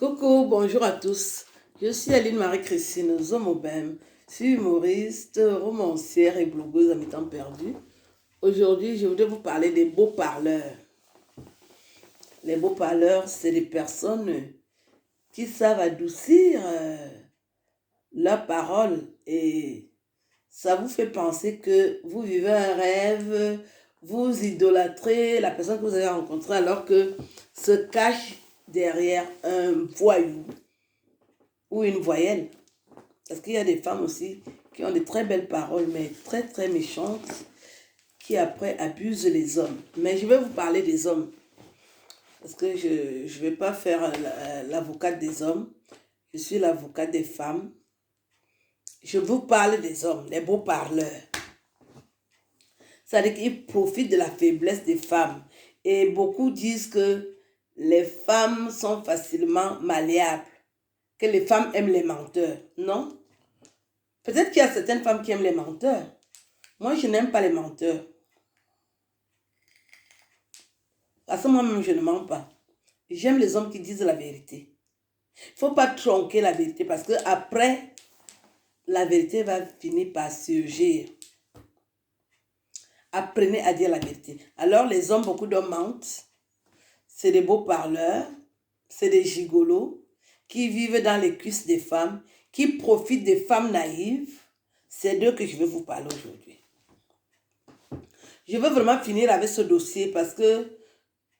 Coucou, bonjour à tous. Je suis Aline Marie-Christine Zomobem. Je suis humoriste, romancière et blogueuse à mi-temps perdu. Aujourd'hui, je voudrais vous parler des beaux parleurs. Les beaux parleurs, c'est des personnes qui savent adoucir leurs paroles et ça vous fait penser que vous vivez un rêve, vous idolâtrez la personne que vous avez rencontrée alors que se cache derrière un voyou ou une voyelle. Parce qu'il y a des femmes aussi qui ont de très belles paroles, mais très très méchantes, qui après abusent les hommes. Mais je vais vous parler des hommes, parce que je ne vais pas faire l'avocate des hommes, je suis l'avocate des femmes. Je vous parle des hommes, les beaux parleurs. C'est-à-dire qu'ils profitent de la faiblesse des femmes. Et beaucoup disent que les femmes sont facilement malléables, que les femmes aiment les menteurs. Non? Peut-être qu'il y a certaines femmes qui aiment les menteurs. Moi, je n'aime pas les menteurs. Parce que moi-même, je ne mens pas. J'aime les hommes qui disent la vérité. Il ne faut pas tronquer la vérité parce que après, la vérité va finir par surgir. Apprenez à dire la vérité. Alors, les hommes, beaucoup d'hommes mentent. C'est des beaux parleurs. C'est des gigolos qui vivent dans les cuisses des femmes, qui profitent des femmes naïves. C'est d'eux que je vais vous parler aujourd'hui. Je veux vraiment finir avec ce dossier parce que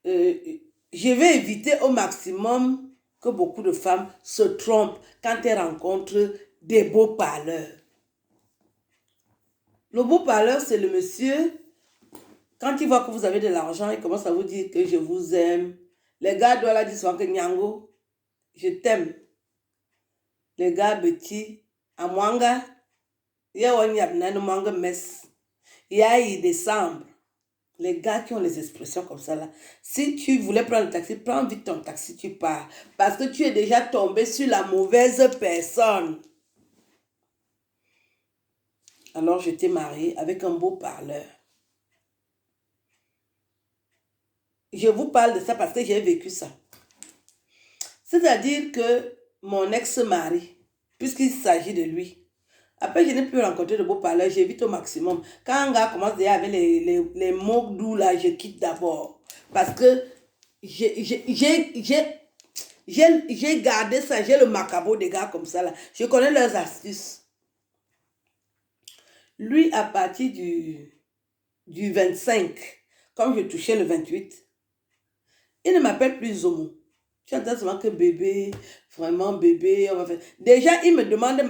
je vais éviter au maximum que beaucoup de femmes se trompent quand elles rencontrent des beaux parleurs. Le beau parleur, c'est le monsieur, quand il voit que vous avez de l'argent, il commence à vous dire que je vous aime. Les gars doivent la dire souvent que Nyango, je t'aime. Les gars petits, à Mwanga, il y a un Mwanga mess. Il y a décembre. Les gars qui ont les expressions comme ça là, si tu voulais prendre le taxi, prends vite ton taxi, tu pars. Parce que tu es déjà tombé sur la mauvaise personne. Alors je t'ai marié avec un beau parleur. Je vous parle de ça parce que j'ai vécu ça. C'est-à-dire que mon ex-mari, puisqu'il s'agit de lui, après, je n'ai plus rencontré de beaux parleurs, j'évite au maximum. Quand un gars commence déjà avec les mots doux là, je quitte d'abord. Parce que j'ai gardé ça, j'ai le macabre des gars comme ça là. Je connais leurs astuces. Lui, à partir du 25, comme je touchais le 28, il ne m'appelle plus Zomo. Tu entends souvent que bébé, vraiment bébé, on va faire. Déjà, il me demande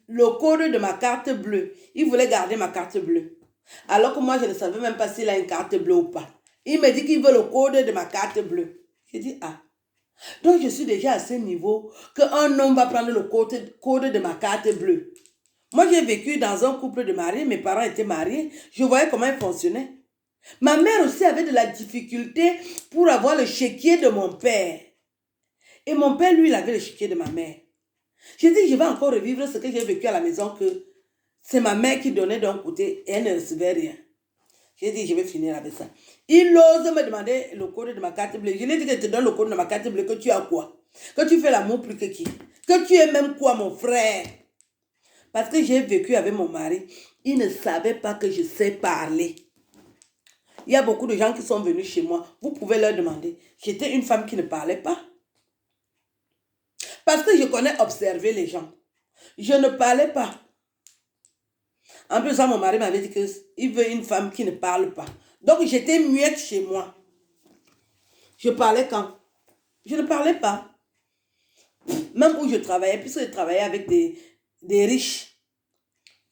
le code de ma carte bleue. Il voulait garder ma carte bleue. Alors que moi, je ne savais même pas s'il a une carte bleue ou pas. Il me dit qu'il veut le code de ma carte bleue. J'ai dit, ah. Donc, je suis déjà à ce niveau qu'un homme va prendre le code de ma carte bleue. Moi, j'ai vécu dans un couple de mariés. Mes parents étaient mariés. Je voyais comment ils fonctionnaient. Ma mère aussi avait de la difficulté pour avoir le chéquier de mon père. Et mon père, lui, il avait le chéquier de ma mère. J'ai dit, je vais encore revivre ce que j'ai vécu à la maison, que c'est ma mère qui donnait d'un côté et elle ne recevait rien. J'ai dit, je vais finir avec ça. Il ose me demander le code de ma carte bleue. Je lui ai dit que je te donne le code de ma carte bleue, que tu as quoi? Que tu fais l'amour plus que qui? Que tu es même quoi, mon frère? Parce que j'ai vécu avec mon mari. Il ne savait pas que je sais parler. Il y a beaucoup de gens qui sont venus chez moi. Vous pouvez leur demander. J'étais une femme qui ne parlait pas. Parce que je connais observer les gens. Je ne parlais pas. En plus, mon mari m'avait dit qu'il veut une femme qui ne parle pas. Donc, j'étais muette chez moi. Je parlais quand? Je ne parlais pas. Même où je travaillais, puisque je travaillais avec des riches,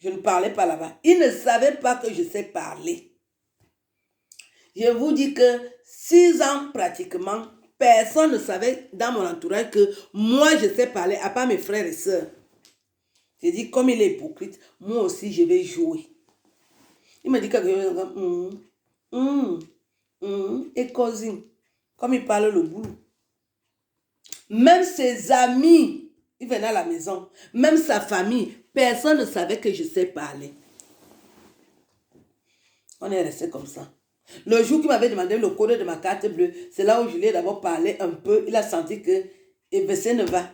je ne parlais pas là-bas. Ils ne savaient pas que je sais parler. Je vous dis que 6 ans pratiquement, personne ne savait dans mon entourage que moi, je sais parler, à part mes frères et sœurs. J'ai dit, comme il est hypocrite, moi aussi, je vais jouer. Il m'a dit quelque chose, et cousin, comme il parle le boulot. Même ses amis, ils venaient à la maison, même sa famille, personne ne savait que je sais parler. On est resté comme ça. Le jour qu'il m'avait demandé le code de ma carte bleue, c'est là où je lui ai d'abord parlé un peu. Il a senti que et verser ne va.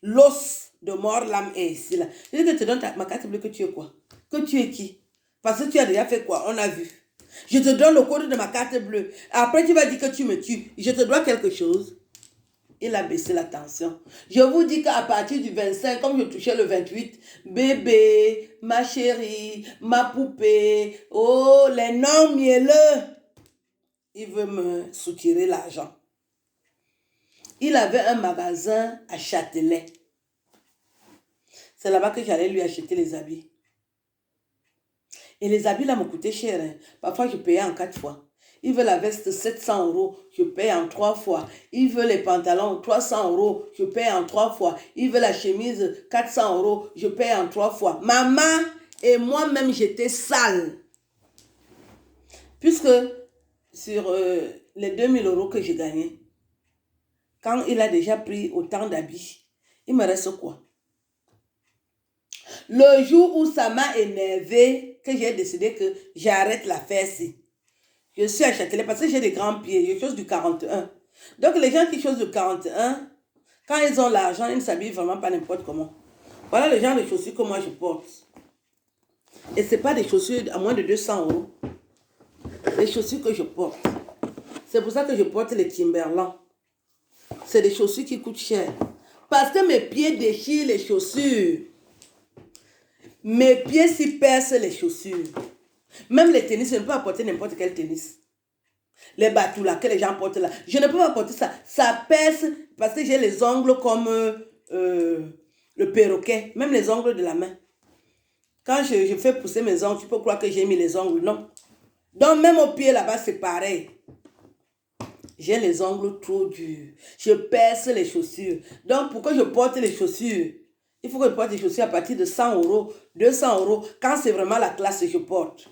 L'os de mort, l'âme est ici, là. Je dis que je te donne ma carte bleue, que tu es quoi? Que tu es qui? Parce que tu as déjà fait quoi? On a vu. Je te donne le code de ma carte bleue. Après, tu vas dire que tu me tues. Je te dois quelque chose. Il a baissé la tension. Je vous dis qu'à partir du 25, comme je touchais le 28, bébé, ma chérie, ma poupée, oh, les noms mielleux, il veut me soutirer l'argent. Il avait un magasin à Châtelet. C'est là-bas que j'allais lui acheter les habits. Et les habits là me coûtaient cher. Hein. Parfois, je payais en 4 fois. Il veut la veste 700 €, je paye en 3 fois. Il veut les pantalons 300 €, je paye en 3 fois. Il veut la chemise 400 €, je paye en 3 fois. Maman et moi-même, j'étais sale. Puisque sur les 2000 € que j'ai gagnés, quand il a déjà pris autant d'habits, il me reste quoi? Le jour où ça m'a énervé, que j'ai décidé que j'arrête l'affaire-ci. Je suis à Châtelet parce que j'ai des grands pieds. Je chose du 41. Donc, les gens qui chaussent du 41, quand ils ont l'argent, ils ne s'habillent vraiment pas n'importe comment. Voilà le genre de chaussures que moi je porte. Et ce n'est pas des chaussures à moins de 200 €. Les chaussures que je porte. C'est pour ça que je porte les Timberland. C'est des chaussures qui coûtent cher. Parce que mes pieds déchirent les chaussures. Mes pieds s'y percent les chaussures. Même les tennis, je ne peux pas porter n'importe quel tennis. Les batous là, que les gens portent là. Je ne peux pas porter ça. Ça perce parce que j'ai les ongles comme le perroquet. Même les ongles de la main. Quand je fais pousser mes ongles, tu peux croire que j'ai mis les ongles. Non. Donc même au pied là-bas, c'est pareil. J'ai les ongles trop durs. Je perce les chaussures. Donc pourquoi je porte les chaussures? Il faut que je porte des chaussures à partir de 100 €, 200 €. Quand c'est vraiment la classe que je porte.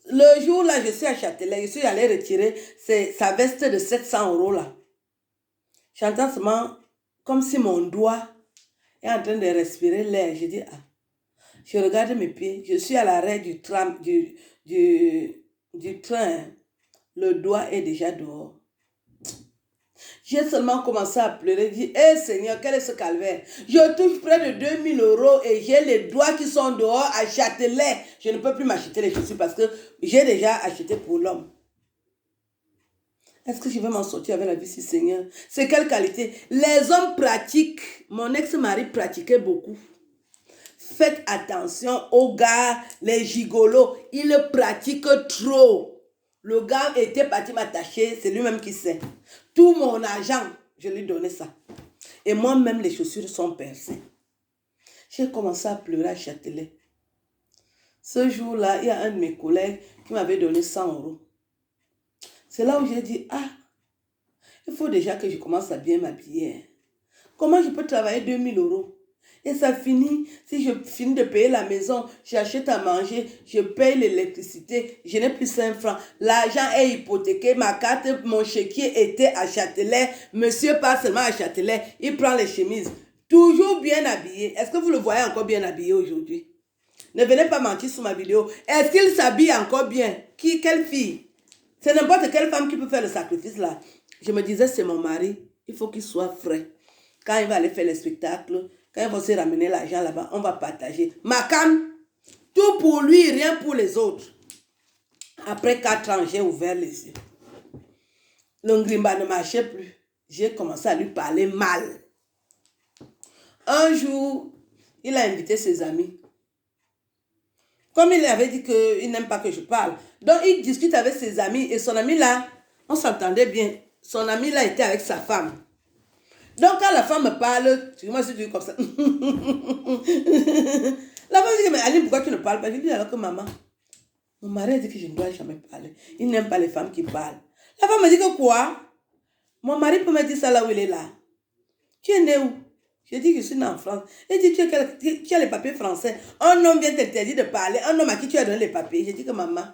Le jour là, je suis à Châtelet, je suis allée retirer sa veste de 700 € là. J'entends seulement comme si mon doigt est en train de respirer l'air. Je dis, ah, je regarde mes pieds. Je suis à l'arrêt du tram, du train. Le doigt est déjà dehors. J'ai seulement commencé à pleurer, dit, hé Seigneur, quel est ce calvaire? Je touche près de 2000 € et j'ai les doigts qui sont dehors à Châtelet. Je ne peux plus m'acheter les chaussures parce que j'ai déjà acheté pour l'homme. Est-ce que je vais m'en sortir avec la vie, si Seigneur? C'est quelle qualité? Les hommes pratiquent. Mon ex-mari pratiquait beaucoup. Faites attention aux gars, les gigolos. Ils pratiquent trop. Le gars était parti m'attacher, c'est lui-même qui sait. Tout mon argent, je lui donnais ça. Et moi-même, les chaussures sont percées. J'ai commencé à pleurer à Châtelet. Ce jour-là, il y a un de mes collègues qui m'avait donné 100 €. C'est là où j'ai dit, ah, il faut déjà que je commence à bien m'habiller. Comment je peux travailler 2000 €? Et ça finit, si je finis de payer la maison, j'achète à manger, je paye l'électricité, je n'ai plus 5 francs. L'argent est hypothéqué, ma carte, mon chéquier était à Châtelet. Monsieur part seulement à Châtelet, il prend les chemises. Toujours bien habillé. Est-ce que vous le voyez encore bien habillé aujourd'hui? Ne venez pas mentir sur ma vidéo. Est-ce qu'il s'habille encore bien? Qui? Quelle fille? C'est n'importe quelle femme qui peut faire le sacrifice là. Je me disais, c'est mon mari, il faut qu'il soit frais. Quand il va aller faire les spectacles, quand il va se ramener l'argent là-bas, on va partager. Macam, tout pour lui, rien pour les autres. Après 4 ans, j'ai ouvert les yeux. Le ngrimba ne marchait plus. J'ai commencé à lui parler mal. Un jour, il a invité ses amis. Comme il avait dit qu'il n'aime pas que je parle. Donc, il discute avec ses amis. Et son ami là, on s'entendait bien. Son ami là était avec sa femme. Donc, quand la femme me parle, moi, je dis comme ça. La femme dit, mais Aline, pourquoi tu ne parles pas? Je dis, alors que maman, mon mari a dit que je ne dois jamais parler. Il n'aime pas les femmes qui parlent. La femme me dit que quoi? Mon mari peut me dire ça là où il est là. Tu es né où? Je dis que je suis né en France. Elle dit, tu as les papiers français. Un homme vient t'interdire de parler. Un homme à qui tu as donné les papiers. Je dis que maman,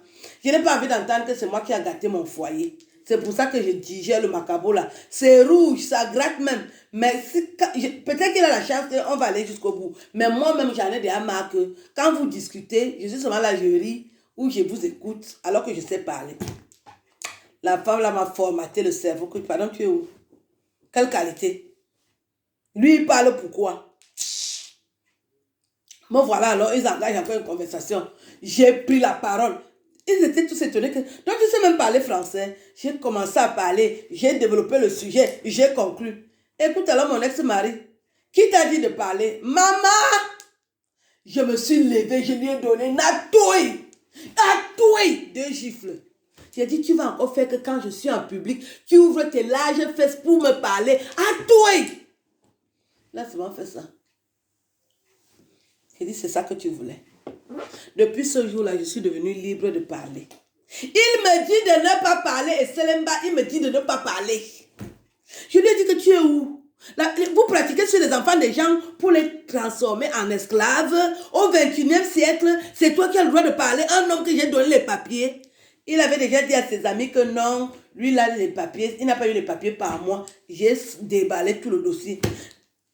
je n'ai pas envie d'entendre que c'est moi qui a gâté mon foyer. C'est pour ça que je digère le macabo là. C'est rouge, ça gratte même. Mais peut-être qu'il a la chance qu'on va aller jusqu'au bout. Mais moi-même, j'en ai déjà marre que quand vous discutez, je suis seulement là, je ris ou je vous écoute alors que je sais parler. La femme là m'a formaté le cerveau. Pardon, tu es où? Quelle qualité? Lui, il parle pourquoi? Bon, voilà, alors, ils engagent encore une conversation. J'ai pris la parole. Ils étaient tous étonnés que... Donc, je sais même parler français. J'ai commencé à parler. J'ai développé le sujet. J'ai conclu. Écoute, alors, mon ex-mari, qui t'a dit de parler? Maman! Je me suis levée, je lui ai donné une atouille. Atouille! 2 gifles. J'ai dit, tu vas encore faire que quand je suis en public, tu ouvres tes larges fesses pour me parler. Atouille! Là, c'est bon, fait ça. J'ai dit, c'est ça que tu voulais. Depuis ce jour-là, je suis devenue libre de parler. Il me dit de ne pas parler et Selemba, il me dit de ne pas parler. Je lui ai dit que tu es où? Là, vous pratiquez sur les enfants des gens pour les transformer en esclaves. Au 21e siècle, c'est toi qui as le droit de parler. Un homme que j'ai donné les papiers. Il avait déjà dit à ses amis que non, lui, il a les papiers. Il n'a pas eu les papiers par moi. J'ai déballé tout le dossier.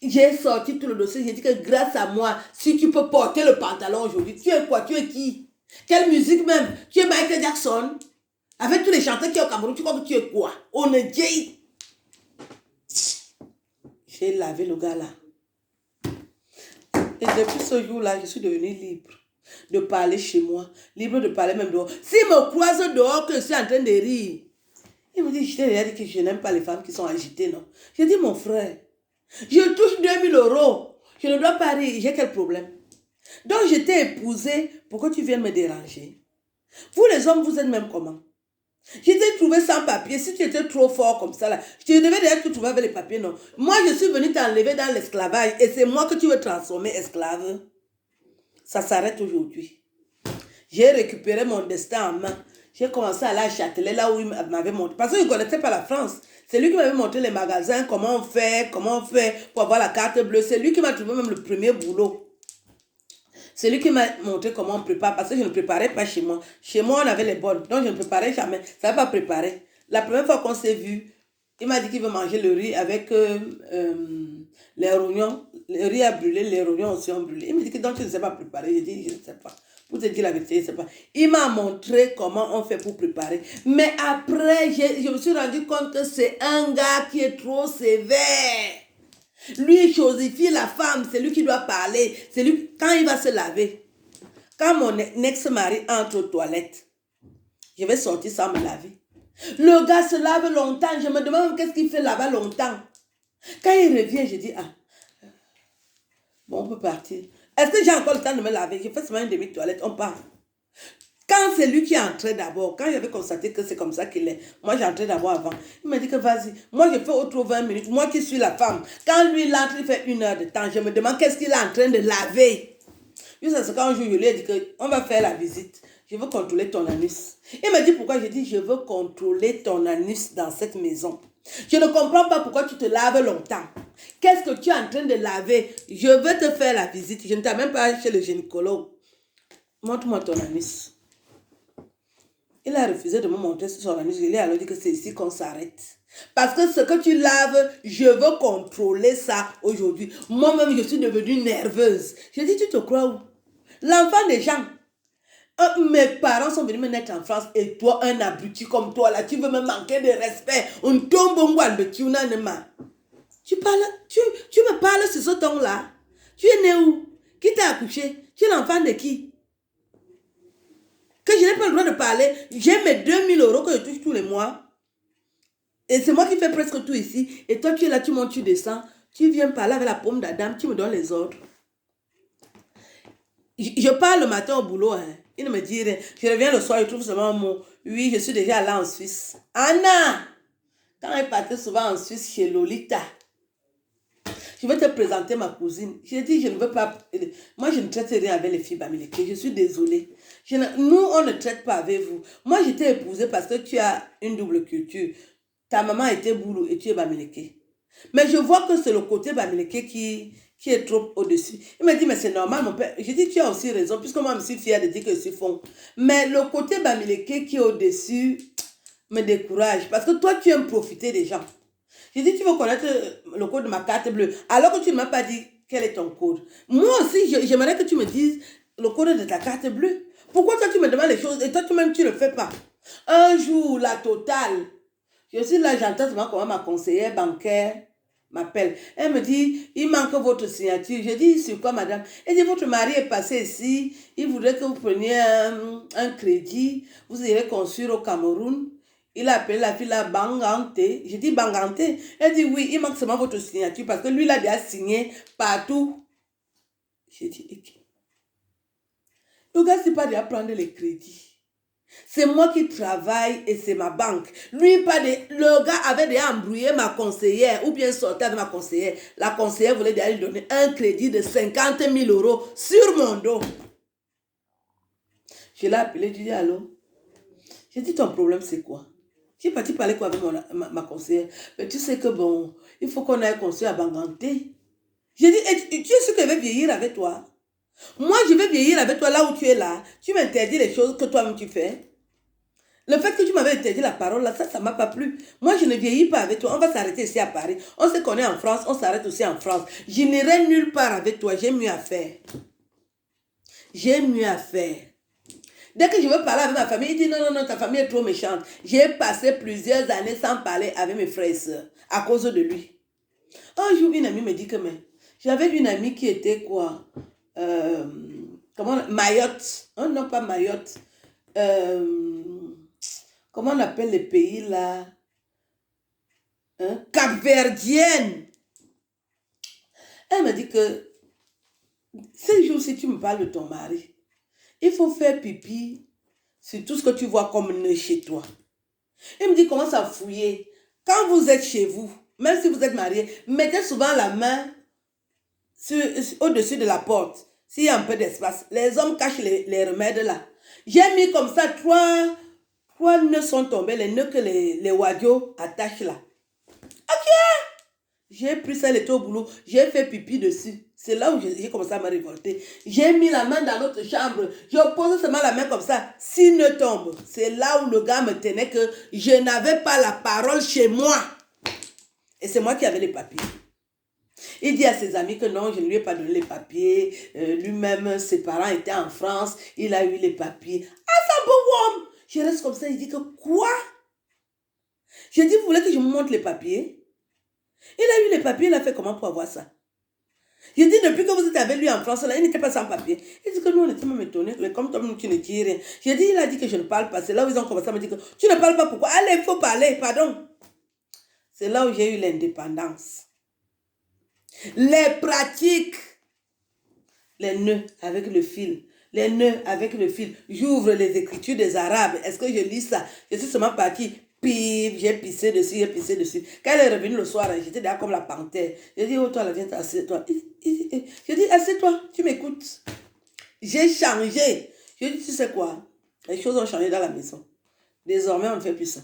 J'ai sorti tout le dossier. J'ai dit que grâce à moi, si tu peux porter le pantalon aujourd'hui, tu es quoi? Tu es qui? Quelle musique même? Tu es Michael Jackson? Avec tous les chanteurs qui sont au Cameroun, tu crois que tu es quoi? On est gay. J'ai lavé le gars là. Et depuis ce jour-là, je suis devenue libre de parler chez moi. Libre de parler même dehors. S'il me croise dehors que je suis en train de rire, il me dit, je t'ai déjà dit que je n'aime pas les femmes qui sont agitées, non? J'ai dit, mon frère, je touche 2000 euros. Je ne dois pas rire. J'ai quel problème? Donc, je t'ai épousé pour que tu viennes me déranger. Vous, les hommes, vous êtes même comment? Je t'ai trouvé sans papier. Si tu étais trop fort comme ça, là, je devais déjà te trouver avec les papiers, non? Moi, je suis venue t'enlever dans l'esclavage et c'est moi que tu veux transformer esclave. Ça s'arrête aujourd'hui. J'ai récupéré mon destin en main. J'ai commencé à aller à Châtelet, là où il m'avait montré. Parce qu'il ne connaissait pas la France. C'est lui qui m'avait montré les magasins, comment on fait pour avoir la carte bleue. C'est lui qui m'a trouvé même le premier boulot. C'est lui qui m'a montré comment on prépare, parce que je ne préparais pas chez moi. Chez moi, on avait les bonnes, donc je ne préparais jamais. Je ne savais pas préparer. La première fois qu'on s'est vu, il m'a dit qu'il veut manger le riz avec les rognons. Le riz a brûlé, les rognons aussi ont brûlé. Il me dit que donc tu ne sais pas préparer. J'ai dit, je ne sais pas. Pour te dire la vérité, je ne sais pas. Il m'a montré comment on fait pour préparer. Mais après, je me suis rendu compte que c'est un gars qui est trop sévère. Lui, il chosifie la femme, c'est lui qui doit parler. C'est lui, quand il va se laver. Quand mon ex-mari entre aux toilettes, je vais sortir sans me laver. Le gars se lave longtemps. Je me demande qu'est-ce qu'il fait là-bas longtemps. Quand il revient, je dis, ah, bon, on peut partir. Est-ce que j'ai encore le temps de me laver? Je fais seulement une demi-toilette, on part. Quand c'est lui qui est entré d'abord, quand j'avais constaté que c'est comme ça qu'il est, moi j'entrais d'abord avant. Il m'a dit que vas-y, moi je fais autre 20 minutes, moi qui suis la femme. Quand lui il entre, il fait 1 heure de temps, je me demande qu'est-ce qu'il est en train de laver. Juste à ce qu'un jour, je lui ai dit qu'on va faire la visite. Je veux contrôler ton anus. Il m'a dit pourquoi. J'ai dit je veux contrôler ton anus dans cette maison. Je ne comprends pas pourquoi tu te laves longtemps. Qu'est-ce que tu es en train de laver? Je veux te faire la visite. Je ne t'amène pas chez le gynécologue. Montre-moi ton anus. Il a refusé de me montrer son anus. Je lui ai alors dit que c'est ici qu'on s'arrête. Parce que ce que tu laves, je veux contrôler ça aujourd'hui. Moi-même, je suis devenue nerveuse. Je dis, tu te crois où? L'enfant des gens. Mes parents sont venus me naître en France et toi, un abruti comme toi, là, tu veux me manquer de respect. On tombe au mois de Tunanema. Tu me parles sur ce ton-là. Tu es né où? Qui t'a accouché? Tu es l'enfant de qui? Que je n'ai pas le droit de parler. J'ai mes 2000 euros que je touche tous les mois. Et c'est moi qui fais presque tout ici. Et toi, tu es là, tu montes, tu descends. Tu viens parler avec la pomme d'Adam, tu me donnes les ordres. Je parle le matin au boulot. Hein. Il ne me dit rien. Je reviens le soir, je trouve seulement un mot. Oui, je suis déjà allée en Suisse. Anna! Quand elle partait souvent en Suisse chez Lolita, je vais te présenter ma cousine. J'ai dit, je ne veux pas... Moi, je ne traite rien avec les filles bamileke. Je suis désolée. Nous, on ne traite pas avec vous. Moi, je t'ai épousée parce que tu as une double culture. Ta maman était boulot et tu es bamileke. Mais je vois que c'est le côté bamileke qui est trop au-dessus. Il m'a dit, mais c'est normal, mon père. J'ai dit, tu as aussi raison, puisque moi, je suis fière de dire que je suis fond. Mais le côté bamileke qui est au-dessus me décourage. Parce que toi, tu aimes profiter des gens. J'ai dit, tu veux connaître le code de ma carte bleue, alors que tu ne m'as pas dit quel est ton code. Moi aussi, j'aimerais que tu me dises le code de ta carte bleue. Pourquoi toi, tu me demandes les choses et toi-même, tu ne le fais pas? Un jour, la totale, je suis là, j'entends comment ma conseillère bancaire m'appelle. Elle me dit, il manque votre signature. Je dis, sur quoi, madame? Elle dit, votre mari est passé ici. Il voudrait que vous preniez un crédit. Vous irez construire au Cameroun. Il a appelé la fille la Bangante. Je dis Bangante. Elle dit, oui, il manque seulement votre signature parce que lui, il a déjà signé partout. J'ai dit, ok. Le gars, c'est pas déjà prendre les crédits. C'est moi qui travaille et c'est ma banque. Lui, le gars avait déjà embrouillé ma conseillère ou bien sorti avec ma conseillère. La conseillère voulait déjà lui donner un crédit de 50 000 € sur mon dos. Je l'ai appelé, je lui ai dit, allô? J'ai dit, ton problème, c'est quoi? J'ai parti parler quoi avec ma conseillère. Mais tu sais que bon, il faut qu'on aille construire à Banganté. J'ai dit, tu es sûr que je vais vieillir avec toi? Moi, je vais vieillir avec toi là où tu es là. Tu m'interdis les choses que toi-même tu fais. Le fait que tu m'avais interdit la parole, là, ça ne m'a pas plu. Moi, je ne vieillis pas avec toi. On va s'arrêter ici à Paris. On se connaît en France, on s'arrête aussi en France. Je n'irai nulle part avec toi. J'ai mieux à faire. J'ai mieux à faire. Dès que je veux parler avec ma famille, il dit non, non, non, ta famille est trop méchante. J'ai passé plusieurs années sans parler avec mes frères et sœurs à cause de lui. Un jour, une amie me dit que, mais j'avais une amie qui était quoi? Mayotte. Oh, non, pas Mayotte. Comment on appelle les pays là? Hein? Cap-Verdienne. Elle me dit que ces jours-ci, tu me parles de ton mari. Il faut faire pipi sur tout ce que tu vois comme nœud chez toi. Elle me dit, commence à fouiller. Quand vous êtes chez vous, même si vous êtes marié, mettez souvent la main au-dessus de la porte. S'il y a un peu d'espace, les hommes cachent les remèdes là. J'ai mis comme ça trois nœuds sont tombés, les nœuds que les wadios attachent là. Ok, j'ai pris ça, elle était au boulot, j'ai fait pipi dessus. C'est là où j'ai commencé à me révolter. J'ai mis la main dans notre chambre, je pose seulement la main comme ça, s'il ne tombe. C'est là où le gars me tenait que je n'avais pas la parole chez moi. Et c'est moi qui avais les papiers. Il dit à ses amis que non, je ne lui ai pas donné les papiers. Lui-même, ses parents étaient en France. Il a eu les papiers. Ah, ça boum! Je reste comme ça. Il dit que quoi? Je dis, vous voulez que je vous montre les papiers? Il a eu les papiers. Il a fait comment pour avoir ça? Je dis, depuis que vous êtes avec lui en France, là, il n'était pas sans papier. Il dit que nous, on était même étonnés. Mais comme toi, tu ne dis rien. Je dis, il a dit que je ne parle pas. C'est là où ils ont commencé à me dire que tu ne parles pas. Pourquoi? Allez, il faut parler. Pardon. C'est là où j'ai eu l'indépendance. Les pratiques, les nœuds avec le fil, les nœuds avec le fil. J'ouvre les écritures des Arabes. Est-ce que je lis ça? Je suis seulement partie. Pif, j'ai pissé dessus, j'ai pissé dessus. Quand elle est revenue le soir, j'étais là comme la panthère. J'ai dit, oh toi, là, viens, assieds-toi. J'ai dit, assieds-toi, tu m'écoutes. J'ai changé. Je dis, tu sais quoi? Les choses ont changé dans la maison. Désormais, on ne fait plus ça.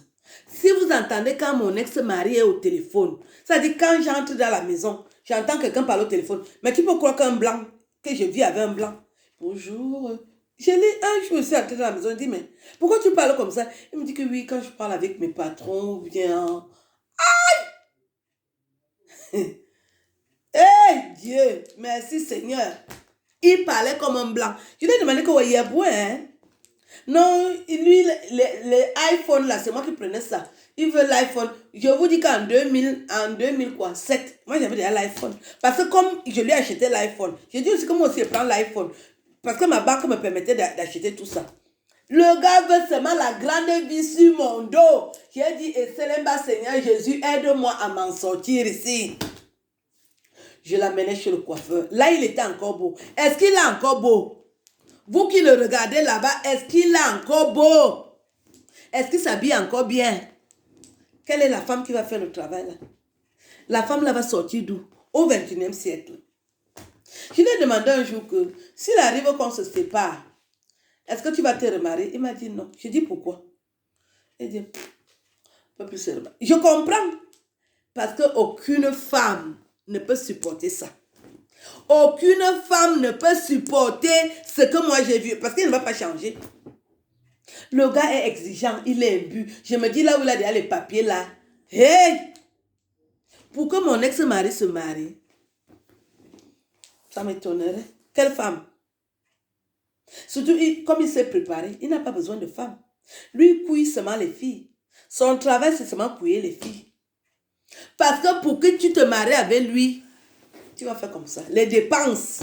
Si vous entendez quand mon ex-mari est au téléphone, ça dit quand j'entre dans la maison, j'entends quelqu'un parler au téléphone. Mais tu peux croire qu'un blanc, que je vis avec un blanc. Bonjour. Je l'ai un jour aussi entré dans la maison. Il dit, mais pourquoi tu parles comme ça? Il me dit que oui, quand je parle avec mes patrons, ou bien. Aïe! Hey Dieu, merci Seigneur. Il parlait comme un blanc. Je lui ai demandé que il y a beau, hein? Non, lui, les iPhones là, c'est moi qui prenais ça. Il veut l'iPhone. Je vous dis qu'en 2007, moi j'avais déjà l'iPhone. Parce que comme je lui ai acheté l'iPhone, j'ai dit aussi que moi aussi je prends l'iPhone. Parce que ma banque me permettait d'acheter tout ça. Le gars veut seulement la grande vie sur mon dos. J'ai dit, et Seigneur Jésus, aide-moi à m'en sortir ici. Je l'amenais chez le coiffeur. Là, il était encore beau. Est-ce qu'il est encore beau? Vous qui le regardez là-bas, est-ce qu'il est encore beau? Est-ce qu'il s'habille encore bien? Quelle est la femme qui va faire le travail là? La femme là va sortir d'où? Au 21e siècle. Je lui ai demandé un jour que s'il arrive qu'on se sépare, est-ce que tu vas te remarier? Il m'a dit non. Je dis pourquoi? Il dit, pas plus se remarier. Je comprends. Parce qu'aucune femme ne peut supporter ça. Aucune femme ne peut supporter ce que moi j'ai vu. Parce qu'il ne va pas changer. Le gars est exigeant, il est imbu. Je me dis là où il a déjà les papiers là. Hey! Pour que mon ex-mari se marie, ça m'étonnerait. Quelle femme? Surtout, comme il s'est préparé, il n'a pas besoin de femme. Lui, il couille seulement les filles. Son travail, c'est seulement couiller les filles. Parce que pour que tu te maries avec lui, tu vas faire comme ça. Les dépenses.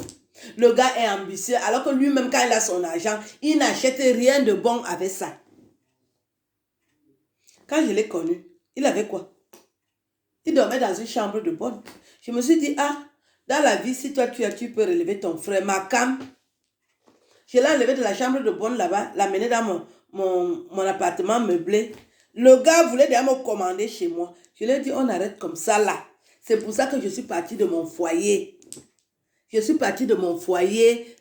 Le gars est ambitieux, alors que lui-même, quand il a son argent, il n'achète rien de bon avec ça. Quand je l'ai connu, il avait quoi? Il dormait dans une chambre de bonne. Je me suis dit, ah, dans la vie, si toi tu peux relever ton frère, ma cam, je l'ai enlevé de la chambre de bonne là-bas, l'amené dans mon appartement meublé. Le gars voulait déjà me commander chez moi. Je lui ai dit, on arrête comme ça là. C'est pour ça que je suis partie de mon foyer. Je suis partie de mon foyer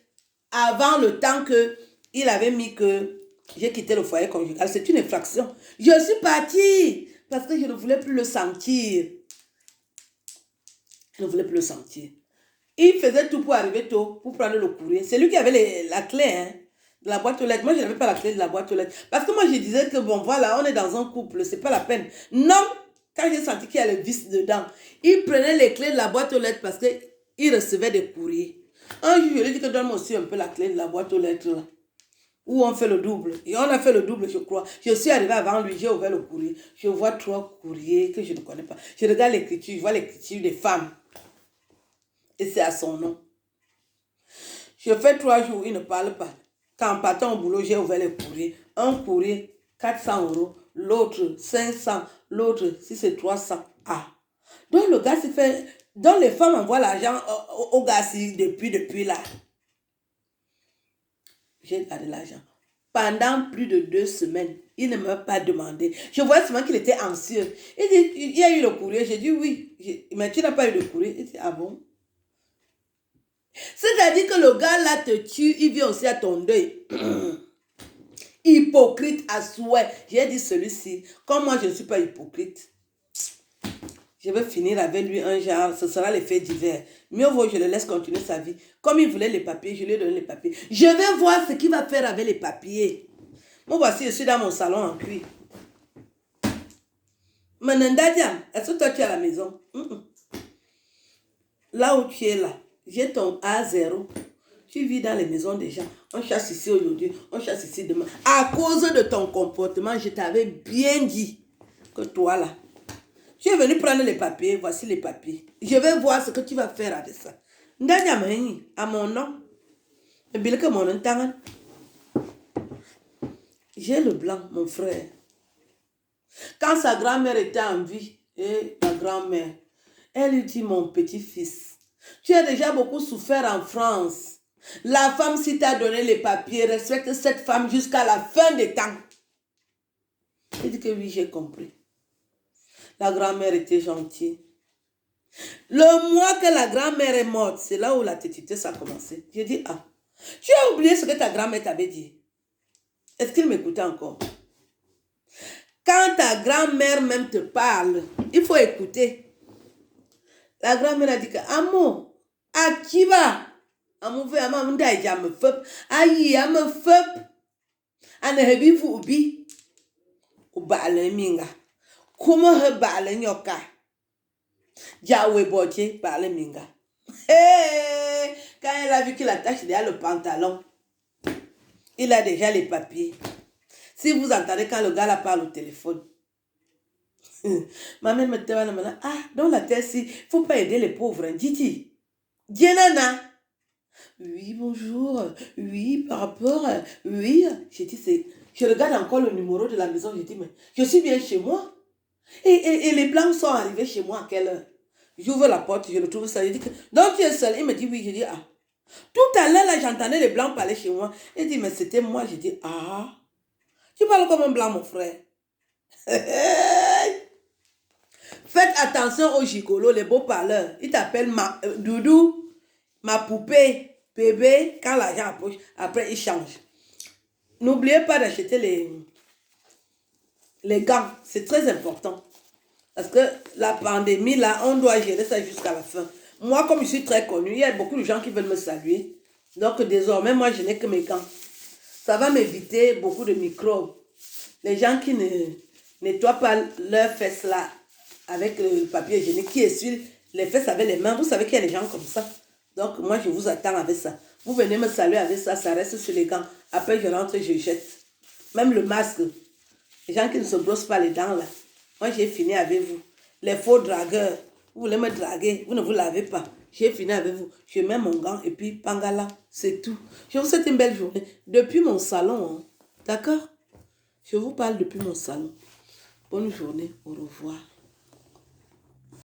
avant le temps qu'il avait mis que j'ai quitté le foyer conjugal. C'est une infraction. Je suis partie parce que je ne voulais plus le sentir. Je ne voulais plus le sentir. Il faisait tout pour arriver tôt, pour prendre le courrier. C'est lui qui avait la clé hein, de la boîte aux lettres. Moi, je n'avais pas la clé de la boîte aux lettres. Parce que moi, je disais que bon, voilà, on est dans un couple, c'est pas la peine. Non, quand j'ai senti qu'il y a le vice dedans, il prenait les clés de la boîte aux lettres parce qu'il recevait des courriers. Un jour, je lui ai dit que donne-moi aussi un peu la clé de la boîte aux lettres là. Où on fait le double. Et on a fait le double, je crois. Je suis arrivée avant lui, j'ai ouvert le courrier. Je vois 3 courriers que je ne connais pas. Je regarde l'écriture, je vois l'écriture des femmes. Et c'est à son nom. Je fais 3 jours, il ne parle pas. Quand en partant au boulot, j'ai ouvert les courriers. Un courrier, 400 €. L'autre, 500. L'autre, si c'est 300. Ah. Donc le gars s'est fait... Donc les femmes envoient l'argent au gars depuis là. J'ai gardé l'argent. Pendant plus de 2 semaines, il ne m'a pas demandé. Je voyais seulement qu'il était anxieux. Il dit, il y a eu le courrier. J'ai dit oui. Mais tu n'as pas eu de courrier. Il dit, ah bon? C'est-à-dire que le gars là te tue, il vient aussi à ton deuil. Hypocrite à souhait. J'ai dit celui-ci, comme moi je ne suis pas hypocrite, je vais finir avec lui un genre, ce sera l'effet divers. Mieux vaut je le laisse continuer sa vie. Comme il voulait les papiers, je lui ai donné les papiers. Je vais voir ce qu'il va faire avec les papiers. Moi voici, je suis dans mon salon en cuir. Manandadiam, est-ce que toi tu es à la maison? Là où tu es là, j'ai ton A0. Tu vis dans les maisons des gens. On chasse ici aujourd'hui, on chasse ici demain. À cause de ton comportement, je t'avais bien dit que toi là, tu es venu prendre les papiers, voici les papiers. Je vais voir ce que tu vas faire avec ça. Ndanyameni, à mon nom. J'ai le blanc, mon frère. Quand sa grand-mère était en vie, et la grand-mère, elle lui dit, mon petit-fils, tu as déjà beaucoup souffert en France. La femme, si t'a donné les papiers, respecte cette femme jusqu'à la fin des temps. Il dit que oui, j'ai compris. La grand-mère était gentille. Le mois que la grand-mère est morte, c'est là où la tétité a commencé. J'ai dit, ah, tu as oublié ce que ta grand-mère t'avait dit. Est-ce qu'il m'écoutait encore? Quand ta grand-mère même te parle, il faut écouter. La grand-mère a dit que, amour, à qui va? Amour, amour, me fep. Aïe, me fep. Ane hebi fu ubi. Ubale minga. Comment he bale nyoka? Jawe boche bale minga. Hey, quand elle a vu qu'il attache déjà le pantalon, il a déjà les papiers. Si vous entendez quand le gars la parle au téléphone, ma mère me dit, ah, dans la tête, il ne faut pas aider les pauvres. Didi, Dienana. Oui, bonjour. Oui, par rapport. Oui. J'ai dit, je regarde encore le numéro de la maison. J'ai dit, mais je suis bien chez moi. Et les blancs sont arrivés chez moi à quelle heure? J'ouvre la porte, je le trouve ça. Je dis, donc tu es seul? Il me dit, oui. Je dis, ah. Tout à l'heure, là, j'entendais les blancs parler chez moi. Il dit, mais c'était moi. Je dis, ah. Tu parles comme un blanc, mon frère. Faites attention aux gigolos, les beaux parleurs. Ils t'appellent Doudou, ma poupée, bébé. Quand l'argent approche, après, ils changent. N'oubliez pas d'acheter les gants. C'est très important. Parce que la pandémie, là, on doit gérer ça jusqu'à la fin. Moi, comme je suis très connue, il y a beaucoup de gens qui veulent me saluer. Donc, désormais, moi, je n'ai que mes gants. Ça va m'éviter beaucoup de microbes. Les gens qui ne nettoient pas leurs fesses là avec le papier hygiénique, qui essuient les fesses avec les mains, vous savez qu'il y a des gens comme ça. Donc, moi, je vous attends avec ça. Vous venez me saluer avec ça, ça reste sur les gants. Après, je rentre, je jette. Même le masque. Les gens qui ne se brossent pas les dents là. Moi, j'ai fini avec vous. Les faux dragueurs. Vous voulez me draguer, vous ne vous lavez pas. J'ai fini avec vous. Je mets mon gant et puis pangala, c'est tout. Je vous souhaite une belle journée. Depuis mon salon, hein. D'accord? Je vous parle depuis mon salon. Bonne journée, au revoir.